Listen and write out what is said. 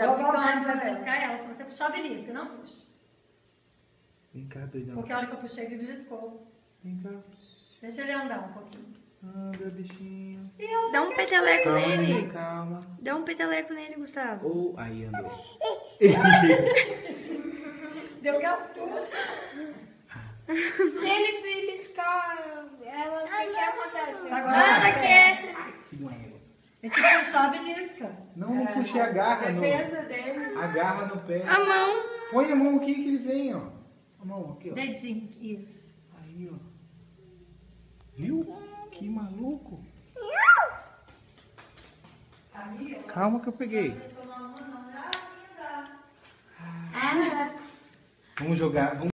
Igual o vai beliscar ela. Se você puxar, belisca. Não puxa. Vem cá, doidão. Porque a hora que eu puxei, ele beliscou. Vem cá. Deixa ele andar um pouquinho. Anda, bichinho. Dá um peteleco Calma, nele. calma. Dá um peteleco nele, Gustavo. Oh, aí andou. Deu gastura. Se ele beliscar ela, o que acontece? Agora quer. Que doendo. Esse puxar, belisca. Não puxei, agarra no... dele. Agarra no pé. A mão. Põe a mão aqui que ele vem, ó. A mão aqui, ó. Dedinho, isso. Aí, ó. Viu? Que maluco. Calma que eu peguei. Vamos jogar.